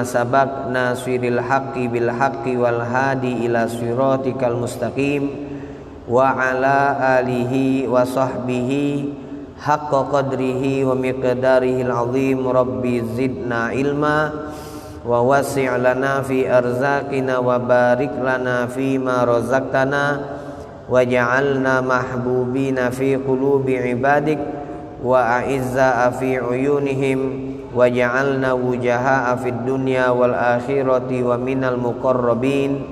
sabaq nasiril haqqi bil haqqi wal hadi ila siratikal mustaqim wa ala alihi wa sahbihi haqqa qadrihi wa miqdarihil azim. Rabbi zidna ilma wa wasi' lana fi arzaqina wa barik lana fi ma razaqtana waj'alna mahbubina fi qulubi ibadik wa a'izza fi uyunihim waj'alna wujaha'a fid dunya wal akhirati wa minal muqarrabin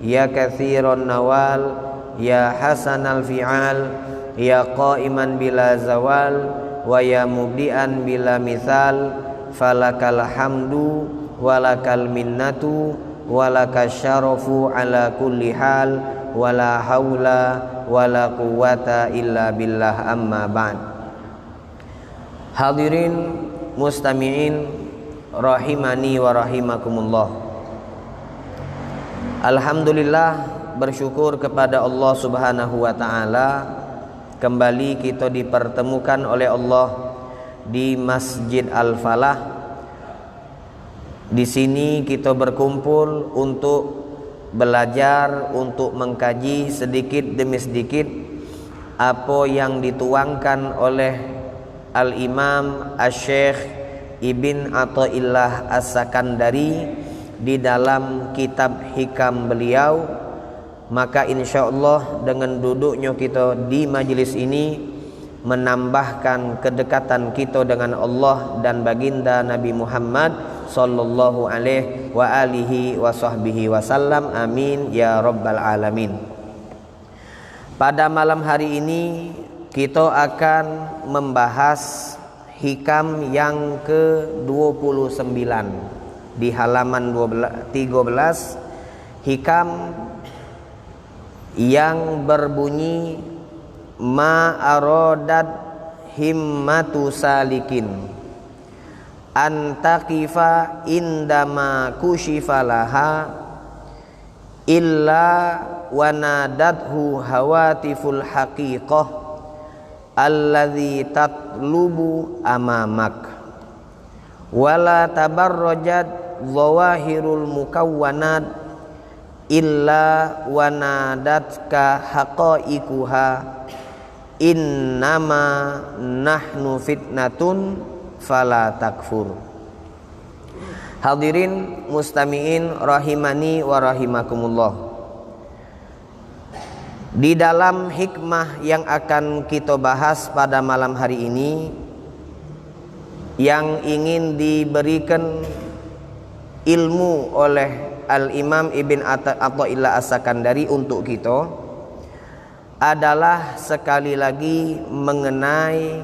ya katsiran nawal ya hasanal fi'al ya qa'iman bila zawal wa ya mubdi'an bila mithal falakal hamdu walakal minnatu walakash syarafu ala kulli hal wala haula wala quwwata illa billah. Amma ba'd. Hadirin mustami'in rahimani wa rahimakumullah. Alhamdulillah, bersyukur kepada Allah Subhanahu wa taala, kembali kita dipertemukan oleh Allah di Masjid Al-Falah. Di sini kita berkumpul untuk belajar, untuk mengkaji sedikit demi sedikit apa yang dituangkan oleh Al-Imam Asy-Syaikh Ibn Athaillah As-Sakandari di dalam kitab hikam beliau. Maka insyaallah dengan duduknya kita di majelis ini menambahkan kedekatan kita dengan Allah dan baginda Nabi Muhammad sallallahu alaihi wa alihi wa sahbihi wasallam. Amin ya rabbal alamin. Pada malam hari ini kita akan membahas hikam yang ke-29 di halaman 13, hikam yang berbunyi ma aradat himmatu salikin antaqifa indama kushifalaha illa wanadathu hawatiful haqiqah alladzi tatlubu amamak wala tabarrajat zawahirul mukawwanat illa wanadatka haqa'iquha innama nahnu fitnatun fala takfur. Hadirin mustami'in rahimani wa rahimakumullah. Di dalam hikmah yang akan kita bahas pada malam hari ini, yang ingin diberikan ilmu oleh Al-Imam Ibn Athaillah As-Sakandari untuk kita adalah sekali lagi mengenai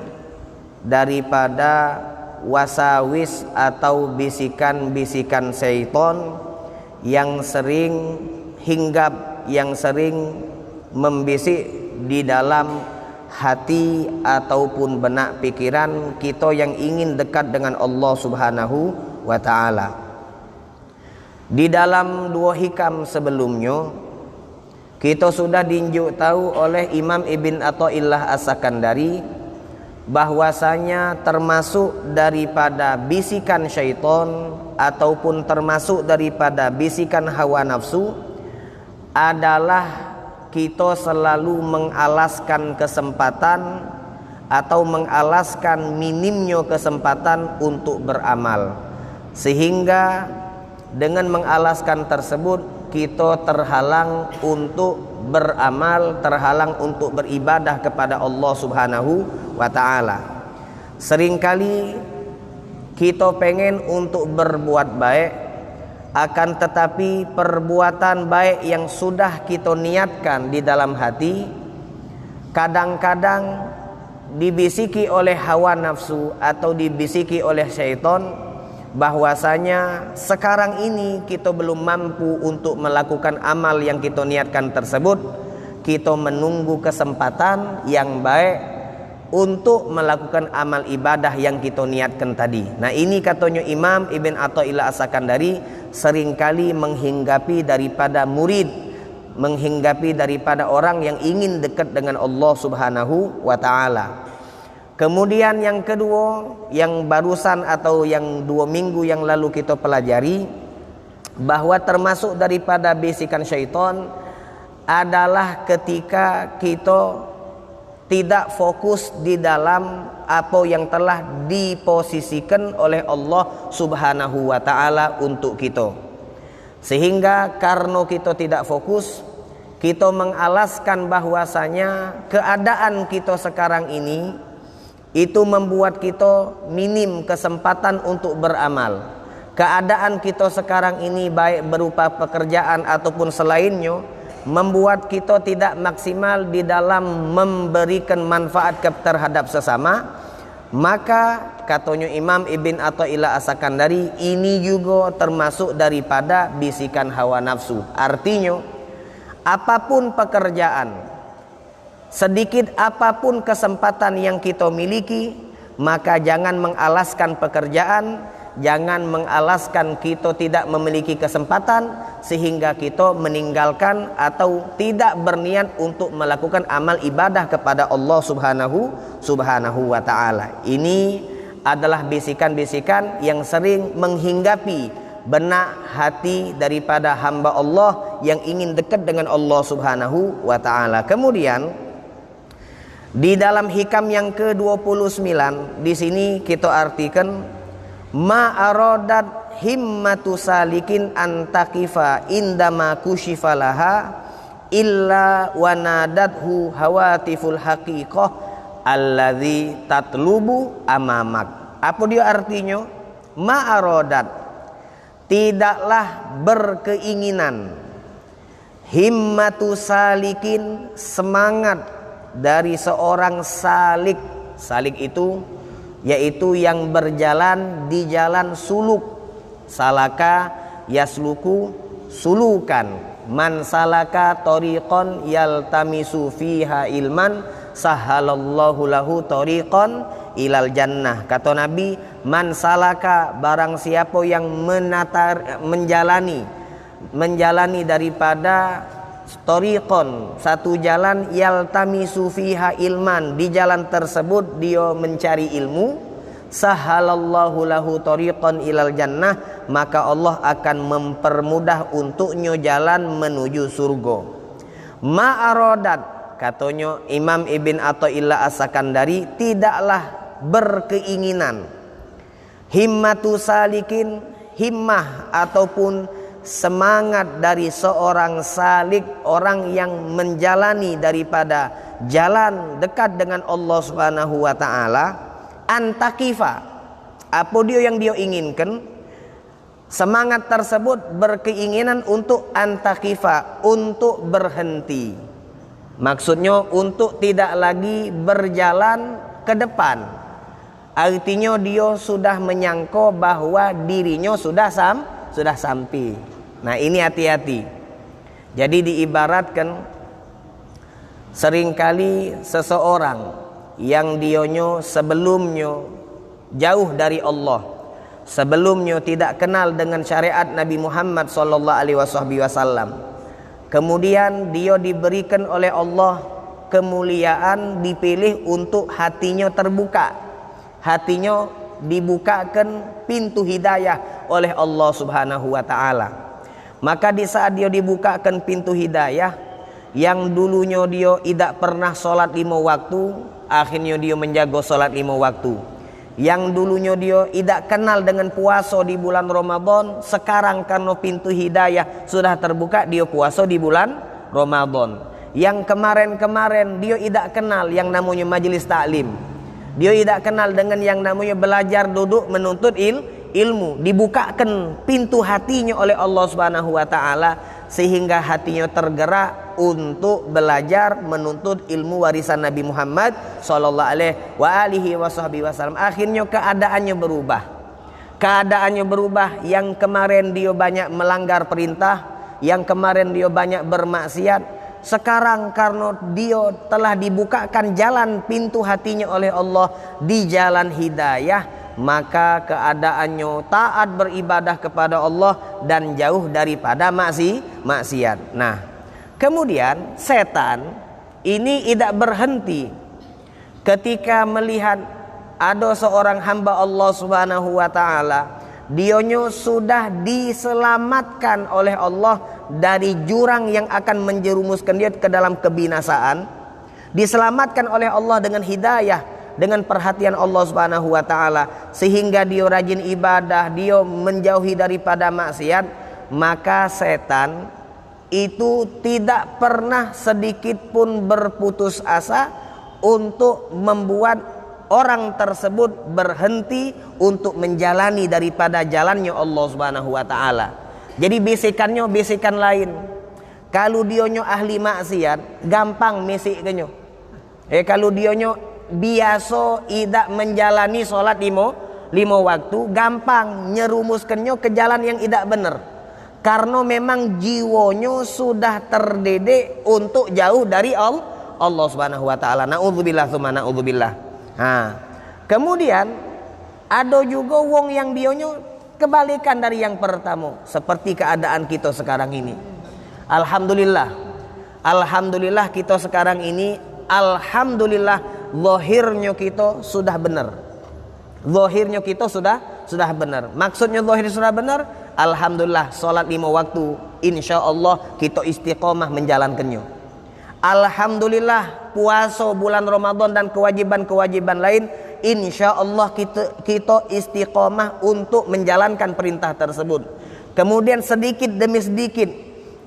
daripada wasawis atau bisikan-bisikan syaitan yang sering hinggap, yang sering membisik di dalam hati ataupun benak pikiran kita yang ingin dekat dengan Allah Subhanahu wa taala. Di dalam dua hikam sebelumnya kita sudah diunjuk tahu oleh Imam Ibn Athaillah As-Sakandari bahwasanya termasuk daripada bisikan syaitan ataupun termasuk daripada bisikan hawa nafsu adalah kita selalu mengalaskan kesempatan atau mengalaskan minimnya kesempatan untuk beramal, sehingga dengan mengalaskan tersebut kita terhalang untuk beramal, terhalang untuk beribadah kepada Allah Subhanahu wa taala. Seringkali kita pengen untuk berbuat baik, akan tetapi perbuatan baik yang sudah kita niatkan di dalam hati kadang-kadang dibisiki oleh hawa nafsu atau dibisiki oleh syaitan bahwasanya sekarang ini kita belum mampu untuk melakukan amal yang kita niatkan tersebut. Kita menunggu kesempatan yang baik untuk melakukan amal ibadah yang kita niatkan tadi. Nah, ini katanya Imam Ibn Athaillah As-Sakandari seringkali menghinggapi daripada murid, menghinggapi daripada orang yang ingin dekat dengan Allah Subhanahu wa taala. Kemudian yang kedua, yang barusan atau yang 2 minggu yang lalu kita pelajari, bahwa termasuk daripada bisikan syaitan adalah ketika kita tidak fokus di dalam apa yang telah diposisikan oleh Allah Subhanahu wa taala untuk kita. Sehingga karena kita tidak fokus, kita mengalaskan bahwasanya keadaan kita sekarang ini itu membuat kita minim kesempatan untuk beramal. Keadaan kita sekarang ini baik berupa pekerjaan ataupun selainnya membuat kita tidak maksimal di dalam memberikan manfaat terhadap sesama. Maka katanya Imam Ibn Athaillah As-Sakandari, ini juga termasuk daripada bisikan hawa nafsu. Artinya apapun pekerjaan, sedikit apapun kesempatan yang kita miliki, maka jangan mengalaskan pekerjaan, jangan mengalaskan kita tidak memiliki kesempatan sehingga kita meninggalkan atau tidak berniat untuk melakukan amal ibadah kepada Allah Subhanahu wa taala. Ini adalah bisikan-bisikan yang sering menghinggapi benak hati daripada hamba Allah yang ingin dekat dengan Allah Subhanahu wa taala. Kemudian di dalam hikam yang ke-29 di sini kita artikan ma aradat himmatu salikin antakifa indama kushifalaha illa wanadathu hawatiful haqiqah alladzi tatlubu amamak. Apa dia artinya? Ma aradat, tidaklah berkeinginan, himmatu salikin, semangat dari seorang salik. Salik itu yaitu yang berjalan di jalan suluk. Salaka yasluku sulukan, man salaka tariqan yaltamisu fiha ilman sahalallahu lahu tariqan ilal jannah. Kata Nabi, man salaka, barang siapa yang menjalani daripada tariqan, satu jalan, yaltamisu fiha ilman, di jalan tersebut dia mencari ilmu, sahalallahu lahu tariqan ilal jannah, maka Allah akan mempermudah untuknya jalan menuju surga. Ma'aradat, katanya Imam Ibn Athaillah As-Sakandari, tidaklah berkeinginan, himmatu salikin, himmah ataupun semangat dari seorang salik, orang yang menjalani daripada jalan dekat dengan Allah Subhanahu wa taala, antakifa, apa dia yang dia inginkan, semangat tersebut berkeinginan untuk antakifa, untuk berhenti. Maksudnya untuk tidak lagi berjalan ke depan. Artinya dia sudah menyangka bahwa dirinya sudah sampai. Nah, ini hati-hati. Jadi diibaratkan seringkali seseorang yang dionyo sebelumnya jauh dari Allah, sebelumnya tidak kenal dengan syariat Nabi Muhammad sallallahu alaihi wasallam. Kemudian dia diberikan oleh Allah kemuliaan, dipilih untuk hatinya terbuka. Hatinya dibukakan pintu hidayah oleh Allah Subhanahu wa taala. Maka di saat dia dibukakan pintu hidayah, yang dulunya dia tidak pernah sholat 5 waktu, akhirnya dia menjaga sholat 5 waktu. Yang dulunya dia tidak kenal dengan puasa di bulan Ramadan, sekarang karena pintu hidayah sudah terbuka, dia puasa di bulan Ramadan. Yang kemarin-kemarin dia tidak kenal yang namanya majelis taklim, dia tidak kenal dengan yang namanya belajar duduk menuntut ilmu, dibukakan pintu hatinya oleh Allah Subhanahu wa taala sehingga hatinya tergerak untuk belajar menuntut ilmu warisan Nabi Muhammad sallallahu alaihi wasallam. Akhirnya keadaannya berubah. Yang kemarin dia banyak melanggar perintah, yang kemarin dia banyak bermaksiat, sekarang karena dia telah dibukakan jalan pintu hatinya oleh Allah di jalan hidayah, maka keadaannya taat beribadah kepada Allah dan jauh daripada maksiat. Nah, kemudian setan ini tidak berhenti ketika melihat ada seorang hamba Allah Subhanahu wa taala, dionyo sudah diselamatkan oleh Allah dari jurang yang akan menjerumuskan dia ke dalam kebinasaan, diselamatkan oleh Allah dengan hidayah, dengan perhatian Allah Subhanahu wa taala, sehingga dia rajin ibadah, dia menjauhi daripada maksiat, maka setan itu tidak pernah sedikit pun berputus asa untuk membuat orang tersebut berhenti untuk menjalani daripada jalannya Allah Subhanahu wa taala. Jadi bisikannya bisikan lain. Kalau dionyo ahli maksiat, gampang misiknya. Kalau dionyo biasa tidak menjalani sholat lima waktu, gampang nyerumuskannya ke jalan yang tidak benar. Karena memang jiwanya sudah terdidik untuk jauh dari Allah Subhanahu wa taala. Naudzubillah tsumma naudzubillah. Kemudian ada juga wong yang dionyo kebalikan dari yang pertama, seperti keadaan kita sekarang ini. Alhamdulillah kita sekarang ini, alhamdulillah zahirnya kita sudah benar. Zahirnya kita sudah benar. Maksudnya zahir sudah benar, alhamdulillah salat 5 waktu insyaallah kita istiqomah menjalankannya. Alhamdulillah puasa bulan Ramadan dan kewajiban-kewajiban lain, insyaallah kita istiqomah untuk menjalankan perintah tersebut. Kemudian sedikit demi sedikit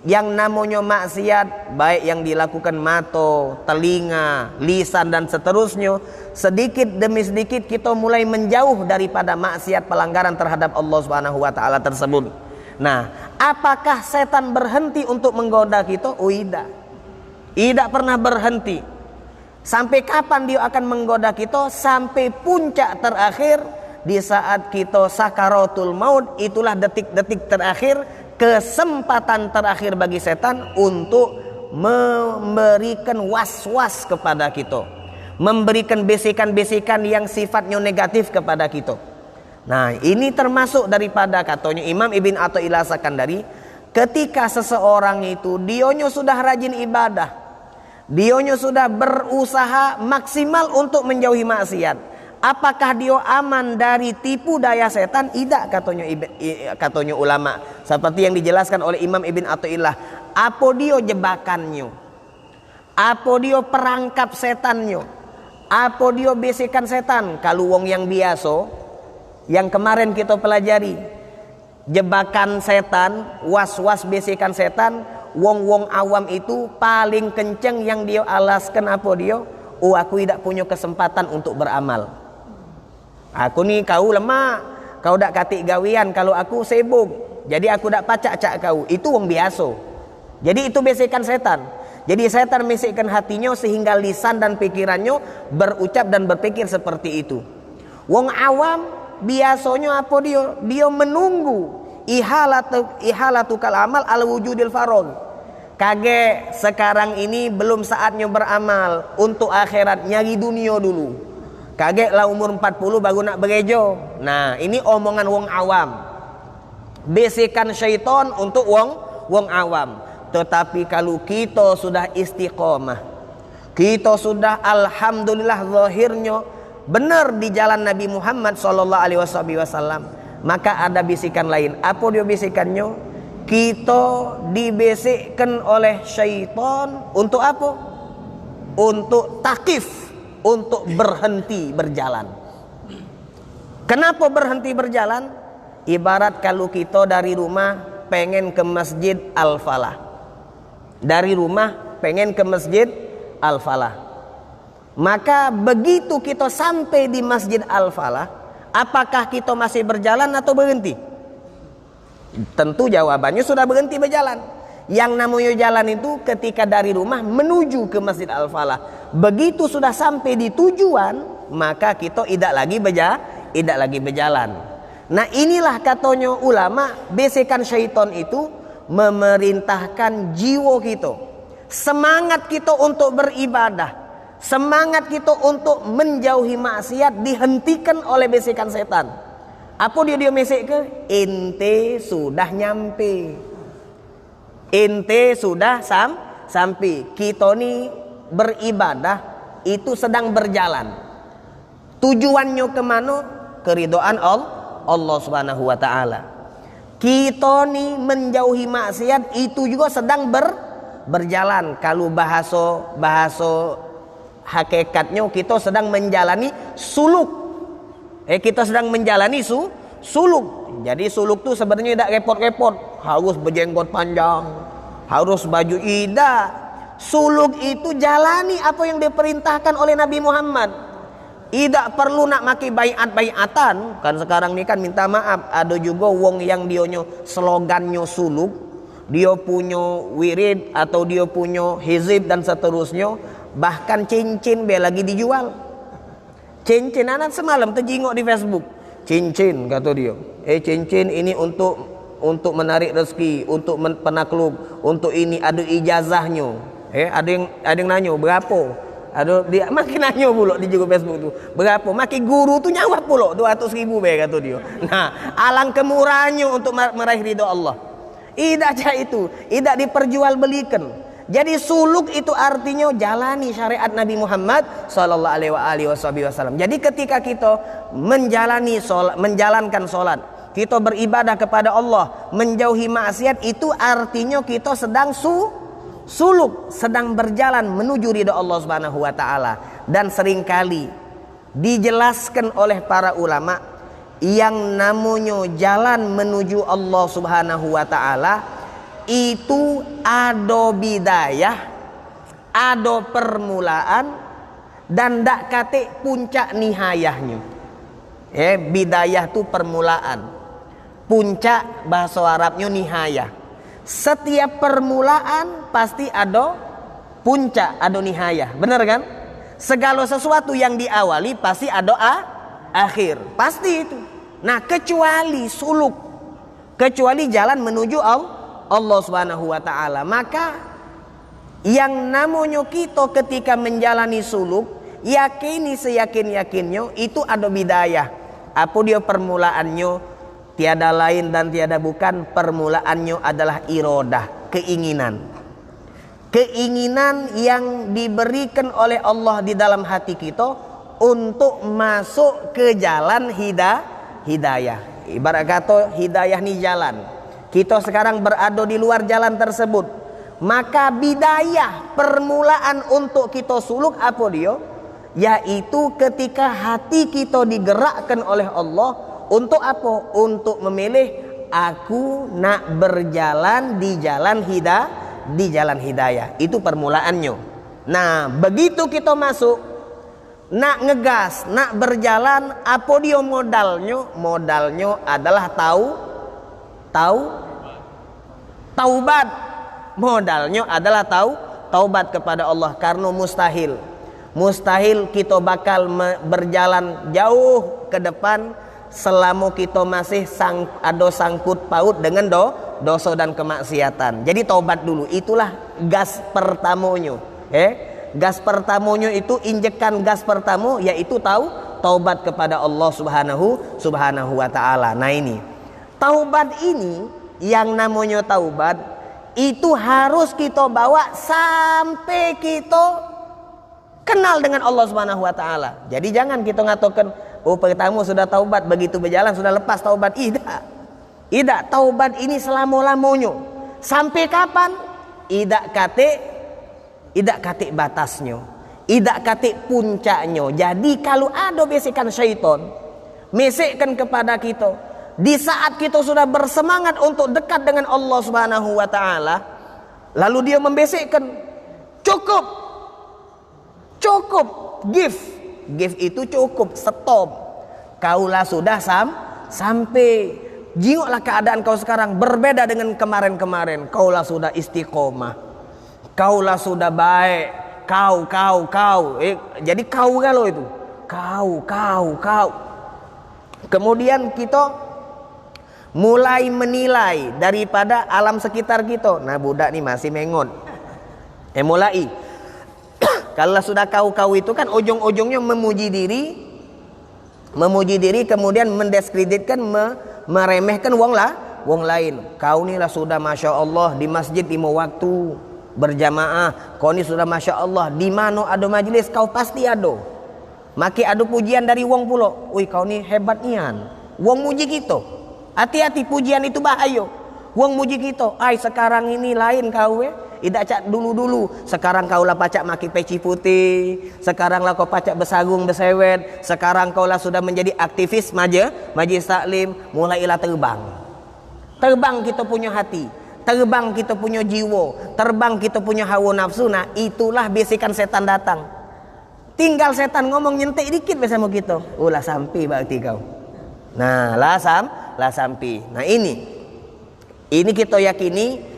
yang namanya maksiat, baik yang dilakukan mata, telinga, lisan dan seterusnya, sedikit demi sedikit kita mulai menjauh daripada maksiat, pelanggaran terhadap Allah Subhanahu wa taala tersebut. Nah, apakah setan berhenti untuk menggoda kita? Oh, tidak pernah berhenti. Sampai kapan dia akan menggoda kita? Sampai puncak terakhir, di saat kita sakaratul maut, itulah detik-detik terakhir, kesempatan terakhir bagi setan untuk memberikan was-was kepada kita, memberikan bisikan-bisikan yang sifatnya negatif kepada kita. Nah, ini termasuk daripada katanya Imam Ibn Athaillah Sakandari, ketika seseorang itu dionyo sudah rajin ibadah, dionyo sudah berusaha maksimal untuk menjauhi maksiat, apakah dia aman dari tipu daya setan? Tidak, katanya ulama. Seperti yang dijelaskan oleh Imam Ibn Athaillah. Apa dia jebakannya? Apa dia perangkap setannya? Apa dia bisikan setan? Kalau wong yang biasa, yang kemarin kita pelajari, jebakan setan, was-was bisikan setan, wong-wong awam itu paling kenceng yang dia alaskan apa dia? Oh, aku tidak punya kesempatan untuk beramal. Aku ni kau lemah, kau dak katik gawian, kalau aku sibuk, jadi aku dak pacak-cak kau. Itu wong biasa. Jadi itu bisikan setan. Jadi setan bisikkan hatinya sehingga lisan dan pikirannya berucap dan berpikir seperti itu. Wong awam biasanya apa dia? Dia menunggu ihalatu kal amal al wujudil farog. Kage sekarang ini belum saatnya beramal untuk akhirat, nyari dunia dulu. Kaget lah umur 40 baru nak berejo. Nah, ini omongan wong awam, bisikan syaitan untuk wong awam. Tetapi kalau kita sudah istiqomah, kita sudah alhamdulillah zahirnya benar di jalan Nabi Muhammad SAW, maka ada bisikan lain. Apa dia bisikannya? Kita dibisikkan oleh syaitan untuk apa? Untuk takif, untuk berhenti berjalan. Kenapa berhenti berjalan? Ibarat kalau kita dari rumah pengen ke Masjid Al-Falah. Dari rumah pengen ke Masjid Al-Falah. Maka begitu kita sampai di Masjid Al-Falah, apakah kita masih berjalan atau berhenti? Tentu jawabannya sudah berhenti berjalan. Yang namanya jalan itu ketika dari rumah menuju ke Masjid Al-Falah. Begitu sudah sampai di tujuan, maka kita tidak lagi berjalan. Nah, inilah katanya ulama, bisikan syaitan itu memerintahkan jiwa kita, semangat kita untuk beribadah, semangat kita untuk menjauhi maksiat dihentikan oleh bisikan setan. Apa dia bisik ke? Ente sudah nyampe. Ente sudah sampai. Kita ni beribadah itu sedang berjalan. Tujuannya kemana? Keridhaan Allah Subhanahu wa ta'ala. Kita nih menjauhi maksiat itu juga sedang berjalan. Kalau bahasa hakikatnya kita sedang menjalani suluk. Kita sedang menjalani suluk. Jadi suluk tuh sebenarnya tidak repot-repot. Harus berjenggot panjang, harus baju ida. Suluk itu jalani apa yang diperintahkan oleh Nabi Muhammad. Tidak perlu nak maki bayat-bayatan. Kan sekarang ini kan minta maaf, ada juga wong yang dionyo slogannya suluk, dia punya wirid atau dia punya hizib dan seterusnya. Bahkan cincin be lagi dijual. Cincin anak semalam terjingok di Facebook. Cincin kata dia. Cincin ini untuk menarik rezeki, untuk penakluk, untuk ini ada ijazahnya. Ada yang nanya berapa? Ada dia makin nanya pula di juga Facebook tu. Berapa? Makin guru tu nyawat pula 200.000 be kata dia. Nah, alangkah untuk meraih ridha Allah. Tidak aja itu, tidak diperjualbelikan. Jadi suluk itu artinya jalani syariat Nabi Muhammad sallallahu alaihi wasallam. Jadi ketika kita menjalankan salat, kita beribadah kepada Allah, menjauhi maksiat, itu artinya kita sedang suluk, sedang berjalan menuju ridha Allah Subhanahu wa taala. Dan seringkali dijelaskan oleh para ulama yang namanya jalan menuju Allah Subhanahu wa taala itu ada bidayah, ada permulaan, dan dak kate puncak nihayahnya. Bidayah itu permulaan, puncak bahasa Arabnya nihayah. Setiap permulaan pasti ada puncak, ada nihayah, benar kan? Segala sesuatu yang diawali pasti ada akhir, pasti itu. Nah, kecuali suluk, kecuali jalan menuju Allah Subhanahu wa taala. Maka yang namanya kita ketika menjalani suluk, yakini seyakin-yakinnya itu ada bidayah. Apa dia permulaannya? Tiada lain dan tiada bukan, permulaannya adalah iradah, keinginan. Keinginan yang diberikan oleh Allah di dalam hati kita untuk masuk ke jalan hidayah. Ibarat kata hidayah ni jalan. Kita sekarang berada di luar jalan tersebut. Maka bidayah, permulaan untuk kita suluk apa dia? Yaitu ketika hati kita digerakkan oleh Allah untuk apa? Untuk memilih aku nak berjalan di jalan hidayah. Itu permulaannya. Nah, begitu kita masuk, nak ngegas, nak berjalan, apa dia modalnya? Modalnya adalah taubat. Modalnya adalah taubat kepada Allah. Karena mustahil kita bakal berjalan jauh ke depan selama kita masih ada sangkut paut dengan dosa dan kemaksiatan. Jadi taubat dulu, itulah gas pertamanya. Gas pertamanya itu, injekan gas pertama yaitu taubat kepada Allah subhanahu wa ta'ala. Nah, ini taubat ini yang namanya taubat itu harus kita bawa sampai kita kenal dengan Allah Subhanahu wa taala. Jadi jangan kita ngatakan, oh pertama sudah taubat, begitu berjalan sudah lepas taubat. Tidak, taubat ini selama-lamanya. Sampai kapan? Tidak kate batasnya, tidak kate puncaknya. Jadi kalau ada bisikan syaitan mesikkan kepada kita di saat kita sudah bersemangat untuk dekat dengan Allah Subhanahu wa taala, lalu dia membisikkan, cukup, give itu cukup, stop, kaulah sudah sampai, jingoklah keadaan kau sekarang berbeda dengan kemarin-kemarin. Kaulah sudah istiqomah, kaulah sudah baik, kau jadi kau kalau itu kau. Kemudian kita mulai menilai daripada alam sekitar kita. Nah, budak ni masih mengon. Mulai kalau sudah kau itu kan ujung-ujungnya memuji diri, kemudian mendiskreditkan, meremehkan wong lain. Kau ni lah sudah masya Allah di masjid 5 waktu, berjamaah. Kau ni sudah masya Allah, di mana ada majlis kau pasti ada. Maki ada pujian dari wong pulo. Ui kau ni hebat nian. Wong muji kita. Hati-hati, pujian itu bahaya. Wong muji kita. Ai sekarang ini lain kau Idak cak dulu-dulu. Sekarang kau lah pacak maki peci putih. Sekarang lah kau pacak bersarung bersewet. Sekarang kau lah sudah menjadi aktivis majlis taklim. Mulailah terbang. Terbang kita punya hati. Terbang kita punya jiwa. Terbang kita punya hawa nafsu. Nah itulah bisikan setan datang. Tinggal setan ngomong nyentik dikit bersama kita. Oh lah sampai berarti kau. Nah lah sampai. Nah ini kita yakini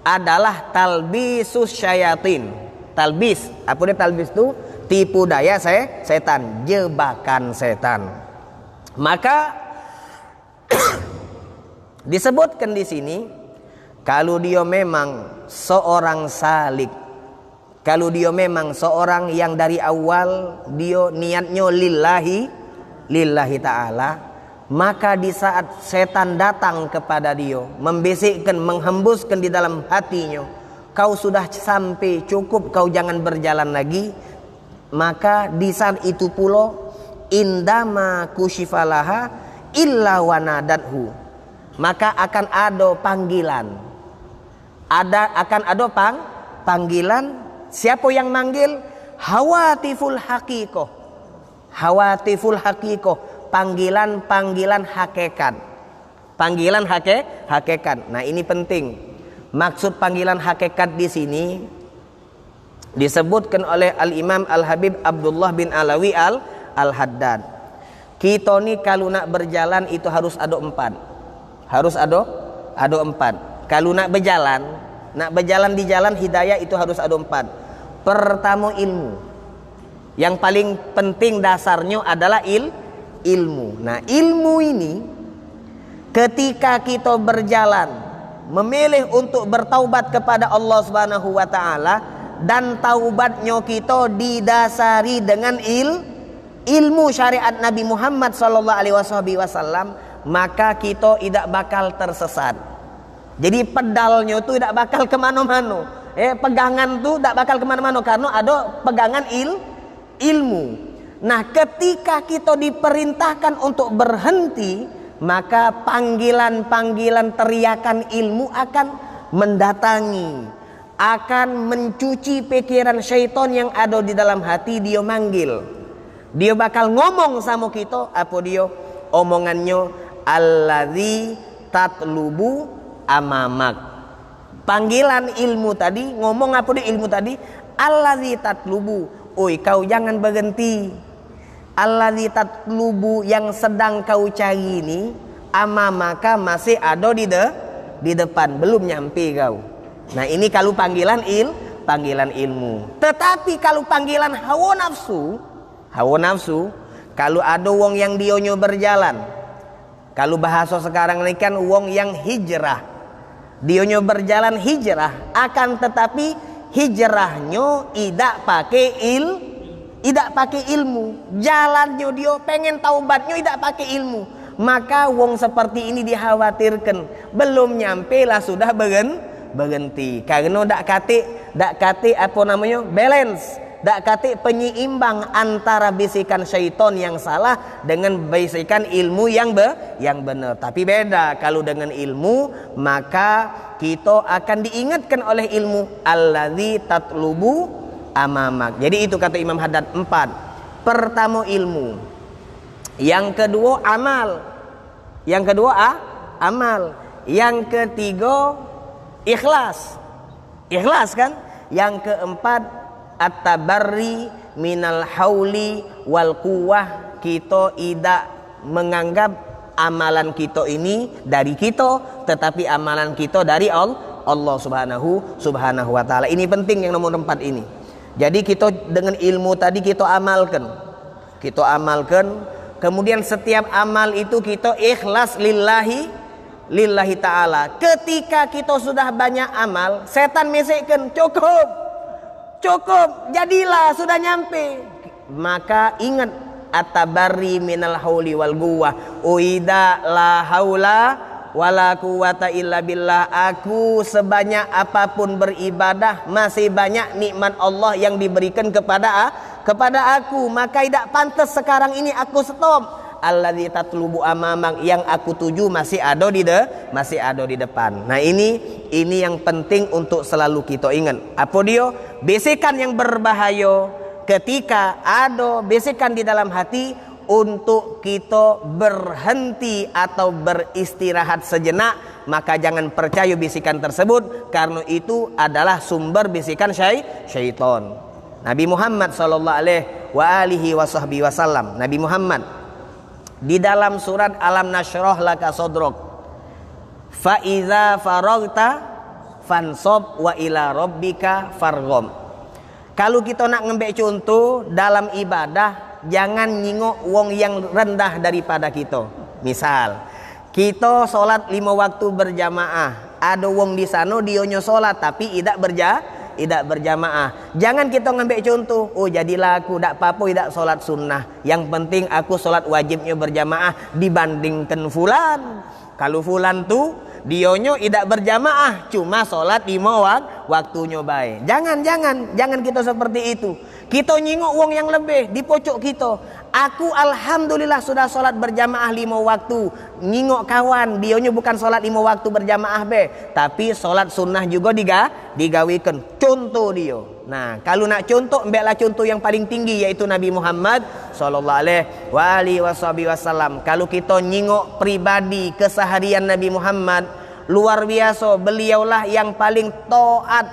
adalah talbisus syayatin. Talbis, apa dia talbis itu? Tipu daya setan, jebakan setan. Maka disebutkan di sini kalau dia memang seorang salik, kalau dia memang seorang yang dari awal dia niatnya lillahi ta'ala, maka di saat setan datang kepada dia, membisikkan, menghembuskan di dalam hatinya, kau sudah sampai, cukup, kau jangan berjalan lagi. Maka di saat itu pula, indama kushifalaha illa wanadathu, maka akan ada panggilan. Akan ada panggilan. Siapa yang manggil? Hawatiful haqiqah. Hawatiful haqiqah. Panggilan hakikat. Panggilan hakikat. Nah, ini penting. Maksud panggilan hakikat di sini disebutkan oleh Al-Imam Al-Habib Abdullah bin Alawi Al-Haddad. Kita ni kalau nak berjalan itu harus ada 4. Harus ada 4. Kalau nak berjalan di jalan hidayah itu harus ada 4. Pertama ilmu. Yang paling penting dasarnya adalah ilmu. Nah, ilmu ini ketika kita berjalan memilih untuk bertaubat kepada Allah Subhanahu wa taala dan taubatnya kita didasari dengan ilmu syariat Nabi Muhammad sallallahu alaihi wasallam, maka kita tidak bakal tersesat. Jadi pedalnya itu tidak bakal kemana-mana. Pegangan tu tidak bakal kemana-mana karena ada pegangan ilmu. Nah, ketika kita diperintahkan untuk berhenti, maka panggilan-panggilan teriakan ilmu akan mendatangi, akan mencuci pikiran syaitan yang ada di dalam hati. Dia manggil, dia bakal ngomong sama kita. Apa dia? Omongannya alladzi tatlubu amamak. Panggilan ilmu tadi, ngomong apa dia ilmu tadi? Alladzi tatlubu. Oi, kau jangan berhenti. Alladzi tatlubu, yang sedang kau cari ini, amamaka, masih ada di depan, belum nyampe kau. Nah, ini kalau panggilan ilmu. Tetapi kalau panggilan hawa nafsu, kalau ada wong yang dionyo berjalan, kalau bahasa sekarang ini kan wong yang hijrah, dionyo berjalan hijrah, akan tetapi hijrahnya tidak pakai ilmu. Jalannya dia pengen taubatnya tidak pakai ilmu. Maka wong seperti ini dikhawatirkan belum nyampe lah sudah berhenti. Karena dak kate apa namanya? Balance. Dak kate penyeimbang antara bisikan syaitan yang salah dengan bisikan ilmu yang benar. Tapi beda kalau dengan ilmu, maka kita akan diingatkan oleh ilmu alladzi tatlubu amamak. Jadi itu kata Imam Haddad 4. Pertama ilmu. Yang kedua amal. Yang ketiga ikhlas. Ikhlas kan? Yang keempat at-tabarri minal hauli wal quwwah. Kita tidak menganggap amalan kita ini dari kita, tetapi amalan kita dari Allah Subhanahu wa taala. Ini penting yang nomor 4 ini. Jadi kita dengan ilmu tadi kita amalkan. Kemudian setiap amal itu kita ikhlas lillahi ta'ala. Ketika kita sudah banyak amal, setan mesekkan, cukup, jadilah, sudah nyampe. Maka ingat at-tabarri minal hauli wal quwwah. Uida la haula wala quwata illa billah. Aku sebanyak apapun beribadah masih banyak nikmat Allah yang diberikan kepada aku, maka tidak pantas sekarang ini aku stop. Alladzi tatlubu amamang, yang aku tuju masih ada di depan. Nah, ini yang penting untuk selalu kita ingat. Apa dia? Bisikan yang berbahaya ketika ada bisikan di dalam hati, untuk kita berhenti atau beristirahat sejenak, maka jangan percaya bisikan tersebut, karena itu adalah sumber bisikan syaitan. Nabi Muhammad sallallahu alaihi wasallam, Nabi Muhammad di dalam surat Alam Nashrah Laka Sadrak, fa iza faragta fansab wa ila rabbika fargham. Kalau kita nak ngambil contoh dalam ibadah, jangan nyingok wong yang rendah daripada kita. Misal kita solat 5 waktu berjamaah, ada wong di sana dionyo solat tapi tidak berjamaah. Jangan kita ngambil contoh, oh jadilah aku tak apa-apa tidak solat sunnah, yang penting aku solat wajibnya berjamaah dibandingkan fulan. Kalau fulan tu dionyo tidak berjamaah, cuma solat 5 waktunya baik. Jangan kita seperti itu. Kita nyingok wong yang lebih di pojok kita. Aku alhamdulillah sudah solat berjamaah 5 waktu. Nyingok kawan, dionyo bukan solat 5 waktu berjamaah tapi solat sunnah juga digawikan. Contoh dia. Nah, kalau nak contoh, ambillah contoh yang paling tinggi, yaitu Nabi Muhammad sallallahu alaihi wasallam. Kalau kita nyingok pribadi keseharian Nabi Muhammad, luar biasa. Beliaulah yang paling taat,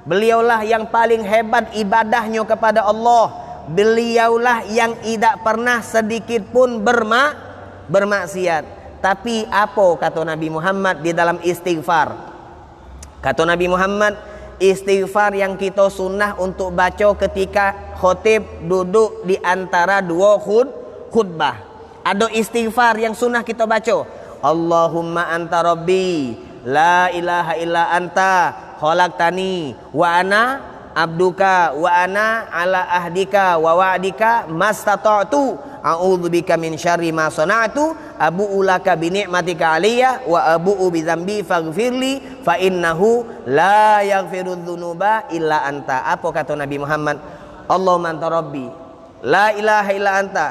beliaulah yang paling hebat ibadahnya kepada Allah. Beliaulah yang tidak pernah sedikit pun bermaksiat. Tapi apa kata Nabi Muhammad di dalam istighfar? Kata Nabi Muhammad, istighfar yang kita sunnah untuk baca ketika khotib duduk di antara 2 khutbah. Ada istighfar yang sunnah kita baca. Allahumma anta rabbi la ilaha illa anta khalaqtani wa ana abduka wa ana ala ahdika wa wa'dika mastata'tu a'udzubika min syarri ma sana'tu abu'u laka bi ni'matika alayya wa abu'u bi dzambi faghfirli fa innahu la yaghfiru dzunuba illa anta. Apa kata Nabi Muhammad? Allahumma anta rabbi la ilaha illa anta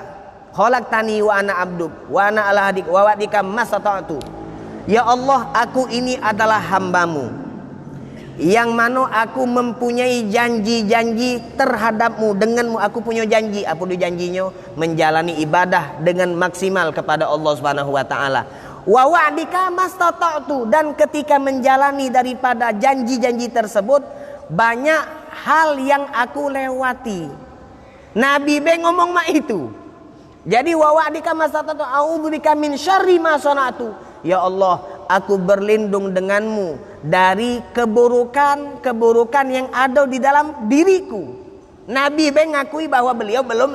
khalaqtani wa ana abduk wa ana ala ahdik wa wa'dika mastata'tu. Ya Allah, aku ini adalah hambamu, yang mana aku mempunyai janji-janji terhadapmu. Denganmu aku punya janji. Apa dia janjinya? Menjalani ibadah dengan maksimal kepada Allah Subhanahu wa taala. Wa wa'dika mastata'tu, dan ketika menjalani daripada janji-janji tersebut, banyak hal yang aku lewati. Nabi ngomong mak itu. Jadi wa wa'dika mastata'tu a'udzubika min syarri ma sana'tu. Ya Allah, aku berlindung denganmu dari keburukan yang ada di dalam diriku. Nabi mengakui bahwa beliau belum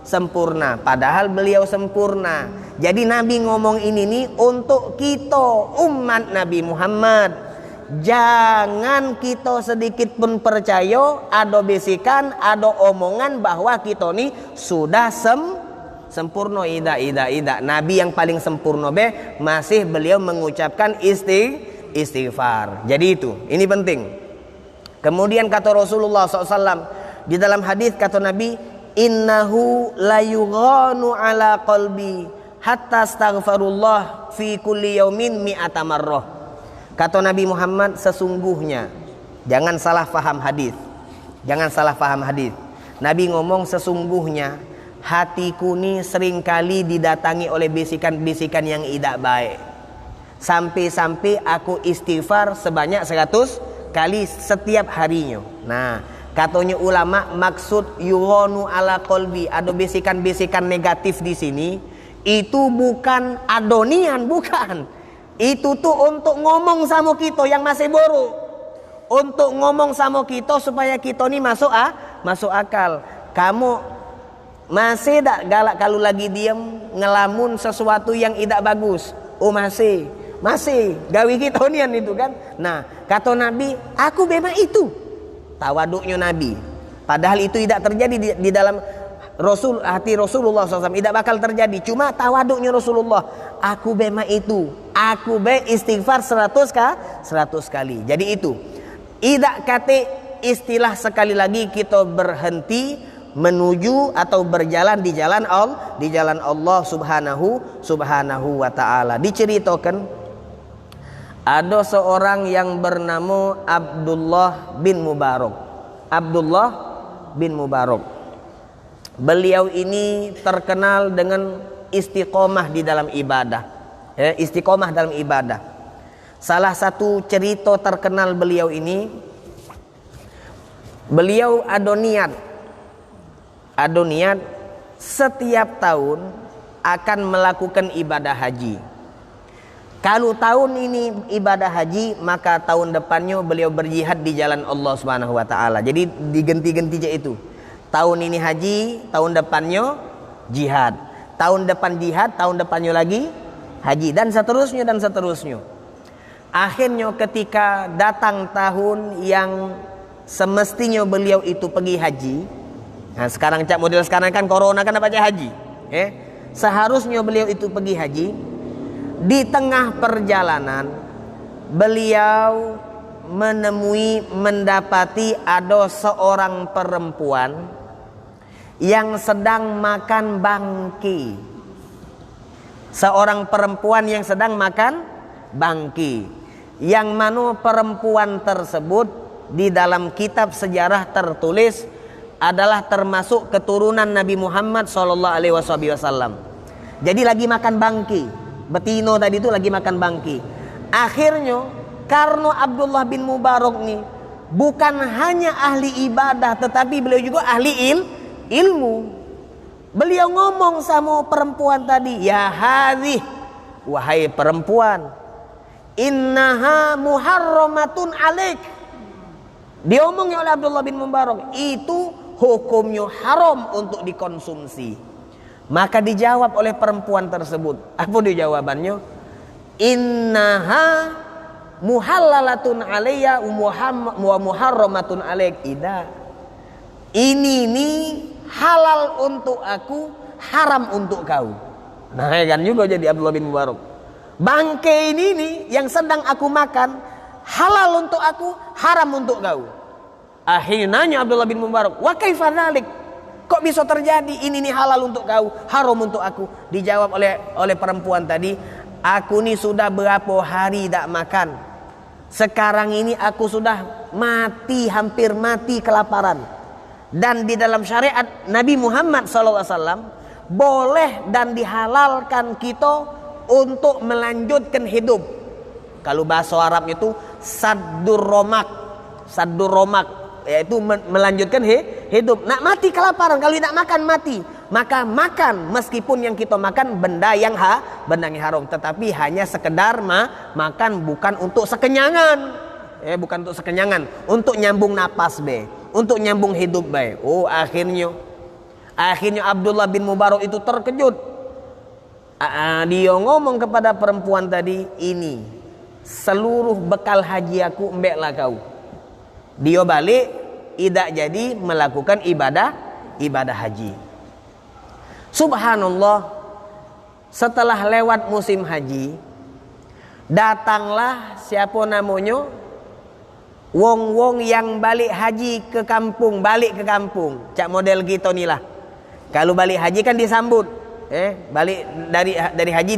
sempurna, padahal beliau sempurna. Jadi Nabi ngomong ini nih untuk kita umat Nabi Muhammad. Jangan kita sedikit pun percaya ada bisikan, ada omongan bahwa kita nih sudah sempurna. Ida. Nabi yang paling sempurna masih beliau mengucapkan istighfar. Jadi itu, ini penting. Kemudian kata Rasulullah SAW di dalam hadis, kata Nabi, innahu la yughanu ala qalbi hatta astaghfirullah fi kulli yaumin mi'ata marrah. Kata Nabi Muhammad, sesungguhnya, jangan salah faham hadis. Nabi ngomong sesungguhnya hatiku ni seringkali didatangi oleh bisikan-bisikan yang tidak baik. Sampai-sampai aku istighfar sebanyak 100 kali setiap harinya. Nah, katanya ulama, maksud yughanu ala qalbi, ada bisikan-bisikan negatif di sini, itu bukan adonian, bukan. Itu tuh untuk ngomong sama kita yang masih buruk. Untuk ngomong sama kita supaya kita ni masuk akal. Kamu masih tak galak kalau lagi diam ngelamun sesuatu yang tidak bagus? Oh masih gawi kita nian itu kan. Nah, kata Nabi, aku memang itu tawaduknya Nabi. Padahal itu tidak terjadi di dalam hati Rasulullah SAW, tidak bakal terjadi. Cuma tawaduknya Rasulullah, aku memang itu, aku be istighfar 100 kali. Jadi itu idak kate istilah sekali lagi kita berhenti menuju atau berjalan di jalan Allah subhanahu wa ta'ala. Diceritakan ada seorang yang bernama Abdullah bin Mubarak. Beliau ini terkenal dengan istiqomah di dalam ibadah. Istiqomah dalam ibadah. Salah satu cerita terkenal beliau ini, beliau ada niat setiap tahun akan melakukan ibadah haji. Kalau tahun ini ibadah haji, maka tahun depannya beliau berjihad di jalan Allah Subhanahu wa taala. Jadi digenti-genti aja itu. Tahun ini haji, tahun depannya jihad. Tahun depan jihad, tahun depannya lagi haji, dan seterusnya. Akhirnya ketika datang tahun yang semestinya beliau itu pergi haji. Nah, sekarang model sekarang kan corona kan apa aja haji. Seharusnya beliau itu pergi haji. Di tengah perjalanan beliau mendapati ada seorang perempuan yang sedang makan bangki. Seorang perempuan yang sedang makan bangki, yang mana perempuan tersebut di dalam kitab sejarah tertulis adalah termasuk keturunan Nabi Muhammad SAW. Jadi lagi makan bangki, betino tadi itu lagi makan bangki. Akhirnya karena Abdullah bin Mubarak ini bukan hanya ahli ibadah, tetapi beliau juga ahli ilmu. Beliau ngomong sama perempuan tadi, ya hadhih, wahai perempuan, innaha muharramatun alaik. Diomongnya oleh Abdullah bin Mubarak, itu hukumnya haram untuk dikonsumsi. Maka dijawab oleh perempuan tersebut, apa dia jawabannya? Innaha muhallalatun alayya wa muharramatun alaik. Ini halal untuk aku, haram untuk kau. Nah kan juga jadi Abdullah bin Mubarak. Bangkai ini yang sedang aku makan, halal untuk aku, haram untuk kau. Akhirnya nanya Abdullah bin Mubarak, wa kaifa dzalik? Kok bisa terjadi? Ini halal untuk kau, haram untuk aku. Dijawab oleh perempuan tadi, aku ni sudah berapa hari tak makan. Sekarang ini aku sudah hampir mati kelaparan. Dan di dalam syariat Nabi Muhammad SAW boleh dan dihalalkan kita untuk melanjutkan hidup. Kalau bahasa Arab itu saddur romak, yaitu melanjutkan hidup. Nak mati kelaparan, kalau tidak makan mati, maka makan meskipun yang kita makan benda yang haram, tetapi hanya sekedar makan, bukan untuk sekenyangan. Bukan untuk sekenyangan, untuk nyambung napas untuk nyambung hidup akhirnya Abdullah bin Mubarak itu terkejut. Dia ngomong kepada perempuan tadi, ini seluruh bekal haji aku, embeklah kau. Dia balik tidak jadi melakukan ibadah haji. Subhanallah, setelah lewat musim haji, datanglah siapa namanya, wong-wong yang balik haji ke kampung, cak model kita ni lah. Kalau balik haji kan disambut, balik dari haji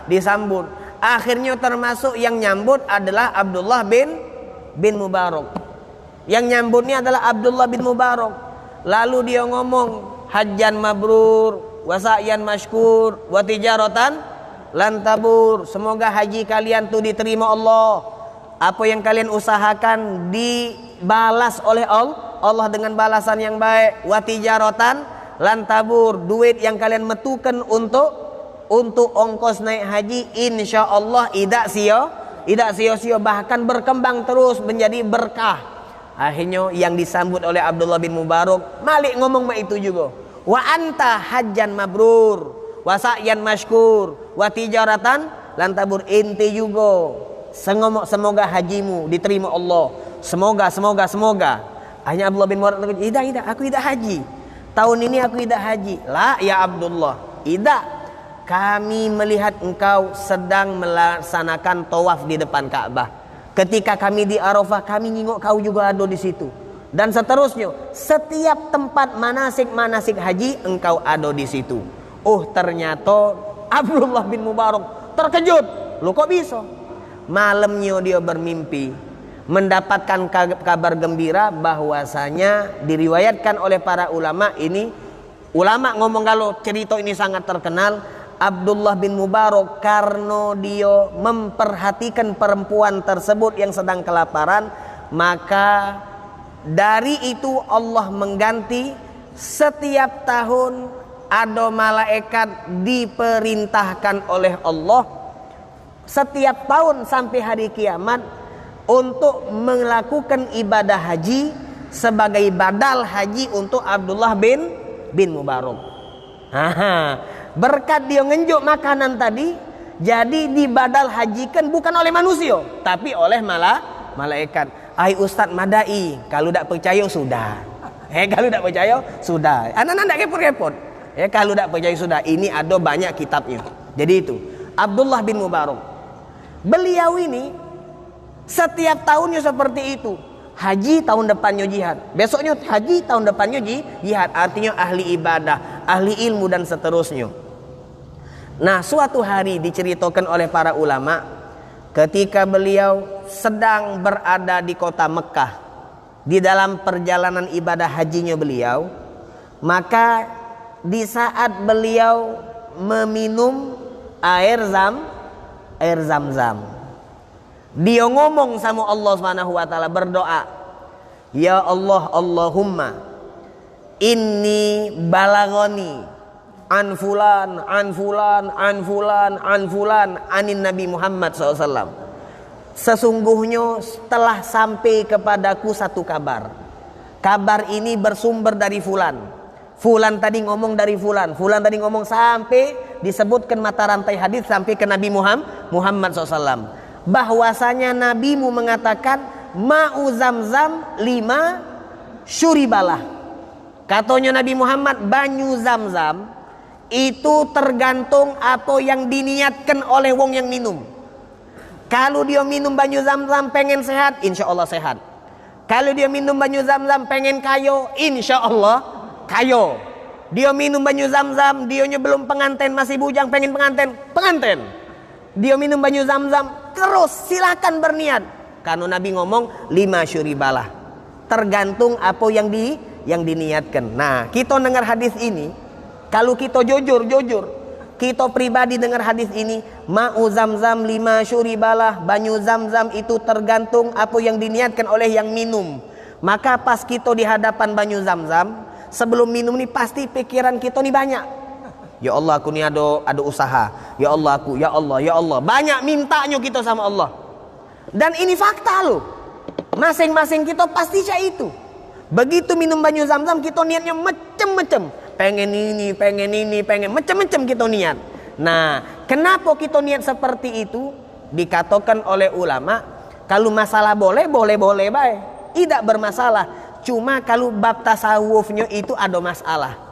disambut. Akhirnya termasuk yang nyambut adalah Abdullah bin Mubarak. Yang nyambutnya adalah Abdullah bin Mubarak. Lalu dia ngomong, hajjan mabrur, wa sa'yan mashkur, wa tijaratan lan tabur. Semoga haji kalian tuh diterima Allah. Apa yang kalian usahakan dibalas oleh Allah dengan balasan yang baik. Wa tijaratan lan tabur, duit yang kalian metukan untuk ongkos naik haji, insyaallah tidak sia-sia, bahkan berkembang terus menjadi berkah. Akhirnya yang disambut oleh Abdullah bin Mubarak, Malik ngomong itu juga. Wa anta hajjan mabrur, wa sa'yan mashkur, wa tijaratan lan tabur. Inti juga semoga hajimu diterima Allah. Semoga. Hanya Abdullah bin Mubarak, tidak, aku tidak haji. Tahun ini aku tidak haji. La ya Abdullah, tidak. kami melihat engkau sedang melaksanakan tawaf di depan Ka'bah. Ketika kami di Arafah, kami nengok kau juga ada di situ. Dan seterusnya, setiap tempat manasik haji engkau ada di situ. Oh, ternyata Abdullah bin Mubarak terkejut. Loh, kok bisa? Malamnya dia bermimpi, mendapatkan kabar gembira bahwasanya diriwayatkan oleh para ulama ini. Ulama ngomong kalau cerita ini sangat terkenal, Abdullah bin Mubarak karena dia memperhatikan perempuan tersebut yang sedang kelaparan, maka dari itu Allah mengganti setiap tahun ada malaikat diperintahkan oleh Allah setiap tahun sampai hari kiamat untuk melakukan ibadah haji sebagai badal haji untuk Abdullah bin Mubarak. Berkat dia ngenjuk makanan tadi, jadi dibadal hajikan bukan oleh manusia, tapi oleh malaikat. Ai Ustaz Madai, kalau tak percaya sudah. Kalau tak percaya sudah. Anak-anak tak repot-repot. Kalau tak percaya sudah. Ini ada banyak kitabnya. Jadi itu Abdullah bin Mubarak. Beliau ini setiap tahunnya seperti itu. Haji tahun depannya jihad, besoknya haji tahun depannya jihad. Artinya ahli ibadah, ahli ilmu dan seterusnya. Nah, suatu hari diceritakan oleh para ulama, ketika beliau sedang berada di kota Mekah, di dalam perjalanan ibadah hajinya beliau, maka di saat beliau meminum air zam-zam, dia ngomong sama Allah Subhanahu wa taala, berdoa, ya Allah, Allahumma inni balagoni an fulan anin Nabi Muhammad SAW. Sesungguhnya telah sampai kepadaku satu kabar. Kabar ini bersumber dari fulan. Fulan tadi ngomong dari fulan. Fulan tadi ngomong sampai disebutkan mata rantai hadis sampai ke Nabi Muhammad SAW. Bahwasanya nabimu mengatakan ma'u zamzam 5 syuribalah. Katanya Nabi Muhammad, banyu zamzam itu tergantung apa yang diniatkan oleh wong yang minum. Kalau dia minum banyu zamzam pengen sehat, insya Allah sehat. Kalau dia minum banyu zamzam pengen kayo, insya Allah kayo. Dia minum banyu zamzam, dianya belum pengantin, masih bujang, pengen pengantin. Dia minum banyu zamzam, terus silakan berniat. Karena Nabi ngomong 5 syuribalah. Tergantung apa yang diniatkan. Nah, kita dengar hadis ini, kalau kita jujur, kita pribadi dengar hadis ini, ma'u zamzam 5 syuribalah, banyu zamzam itu tergantung apa yang diniatkan oleh yang minum. Maka pas kita di hadapan banyu zamzam, sebelum minum nih pasti pikiran kita nih banyak. Ya Allah, aku ni ada usaha. Ya Allah, ya Allah. Banyak mintanya kita sama Allah. Dan ini fakta loh. Masing-masing kita pasti kayak itu. Begitu minum banyu zam-zam, kita niatnya macam-macam. Pengen ini, pengen macam-macam kita niat. Nah, kenapa kita niat seperti itu? Dikatakan oleh ulama, kalau masalah boleh baik. Tidak bermasalah. Cuma kalau bab tasawufnya itu ada masalah.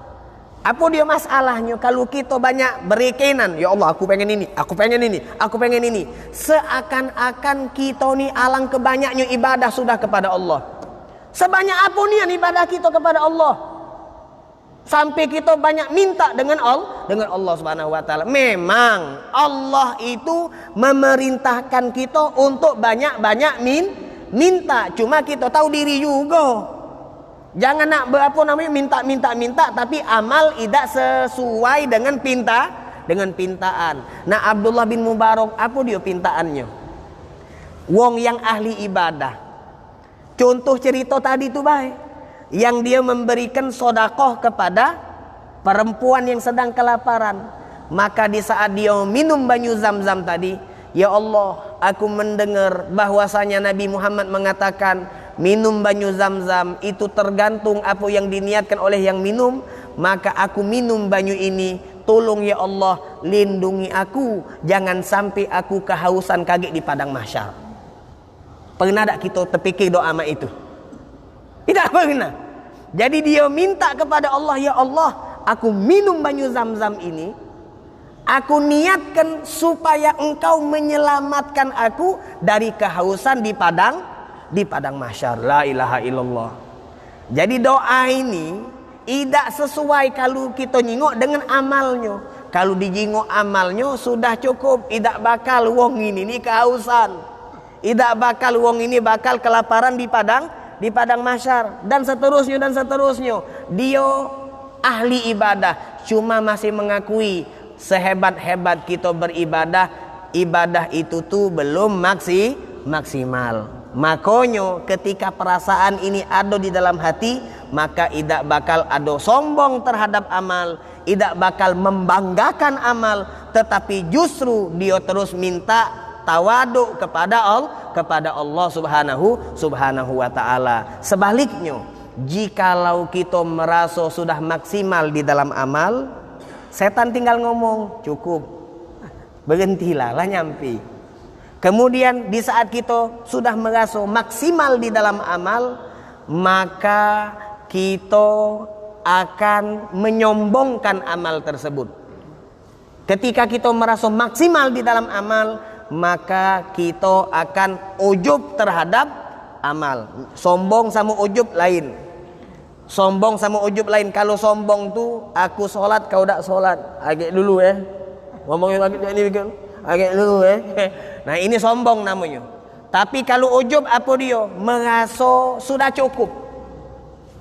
Apa dia masalahnya? Kalau kita banyak berkenan, ya Allah aku pengen ini, aku pengen ini. Seakan-akan kita ni alang kebanyaknya ibadah sudah kepada Allah. Sebanyak apa nih ibadah kita kepada Allah? Sampai kita banyak minta dengan Allah Subhanahu wa taala. Memang Allah itu memerintahkan kita untuk banyak-banyak minta. Cuma kita tahu diri juga. Jangan nak minta, tapi amal tidak sesuai dengan pintaan. Nah, Abdullah bin Mubarak apa dia pintaannya? Wong yang ahli ibadah. Contoh cerita tadi itu baik, yang dia memberikan sedekah kepada perempuan yang sedang kelaparan. Maka di saat dia minum banyu zam-zam tadi, ya Allah, aku mendengar bahwasanya Nabi Muhammad mengatakan minum banyu zam-zam itu tergantung apa yang diniatkan oleh yang minum. Maka aku minum banyu ini. Tolong ya Allah, lindungi aku, jangan sampai aku kehausan kaget di padang mahsyar. Pernah tak kita terpikir doa mak itu? Tidak pernah. Jadi dia minta kepada Allah, ya Allah, aku minum banyu zam-zam ini, Aku niatkan supaya engkau menyelamatkan aku dari kehausan di padang mahsyar. La ilaha illallah. Jadi doa ini tidak sesuai kalau kita nyingok dengan amalnya. Kalau dijingok amalnya sudah cukup. Tidak bakal wong ini kehausan. Tidak bakal wong ini bakal kelaparan di padang mahsyar, dan seterusnya dan seterusnya. Dia ahli ibadah, cuma masih mengakui sehebat-hebat kita beribadah, ibadah itu tuh belum maksimal. Makanya ketika perasaan ini ada di dalam hati, maka tidak bakal ada sombong terhadap amal, tidak bakal membanggakan amal, tetapi justru dia terus minta tawadu kepada Allah subhanahu wa ta'ala. Sebaliknya, jikalau kita merasa sudah maksimal di dalam amal, setan tinggal ngomong, cukup, berhentilah lah nyampi. Kemudian di saat kita sudah merasa maksimal di dalam amal, maka kita akan menyombongkan amal tersebut. Ketika kita merasa maksimal di dalam amal, maka kita akan ujub terhadap amal. Sombong sama ujub lain. Sombong sama ujub lain. Kalau sombong tuh aku sholat kau tak sholat, agak dulu ngomongin lagi ini kan, agak dulu Nah ini sombong namanya. Tapi kalau ujub apa dia? Merasa sudah cukup.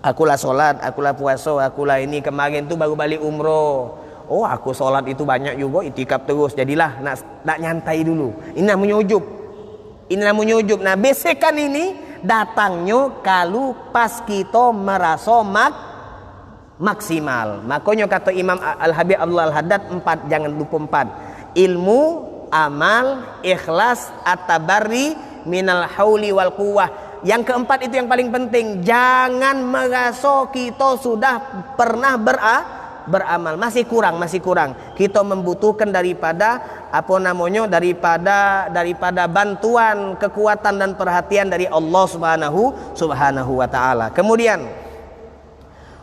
Akulah sholat, akulah puasa, akulah ini, kemarin tuh baru balik umroh. Oh aku sholat itu banyak juga, itikaf terus, jadilah nak nyantai dulu. Ini namanya ujub. Ini namanya ujub. Nah besekan ini datangnya kalau pas kita merasa maksimal. Makanya kata Imam Al-Habib Abdul Haddad 4, jangan lupa 4. Ilmu, amal, ikhlas, at-tabarri minal hauli wal quwwah. Yang keempat itu yang paling penting. Jangan merasa kita sudah pernah beramal, masih kurang. Kita membutuhkan daripada daripada bantuan, kekuatan dan perhatian dari Allah subhanahu wa ta'ala. Kemudian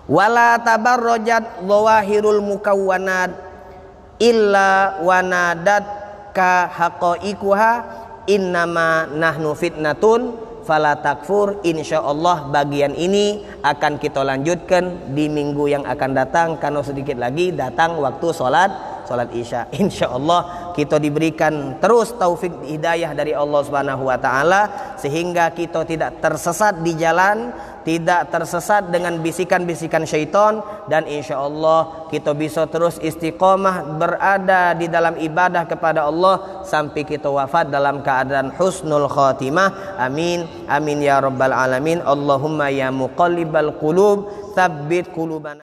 wala tabarrajat zawahirul mukawwanat illa wanadat ka haqaiquha innama nahnu fitnatun fala takfur. Insyaallah bagian ini akan kita lanjutkan di minggu yang akan datang, karena sedikit lagi datang waktu salat Isya. Insyaallah kita diberikan terus taufik hidayah dari Allah Subhanahu wa taala sehingga kita tidak tersesat di jalan, tidak tersesat dengan bisikan-bisikan syaitan, dan insyaallah kita bisa terus istiqomah berada di dalam ibadah kepada Allah sampai kita wafat dalam keadaan husnul khatimah. Amin amin ya rabbal alamin. Allahumma ya muqallibal qulub tsabbit qulubana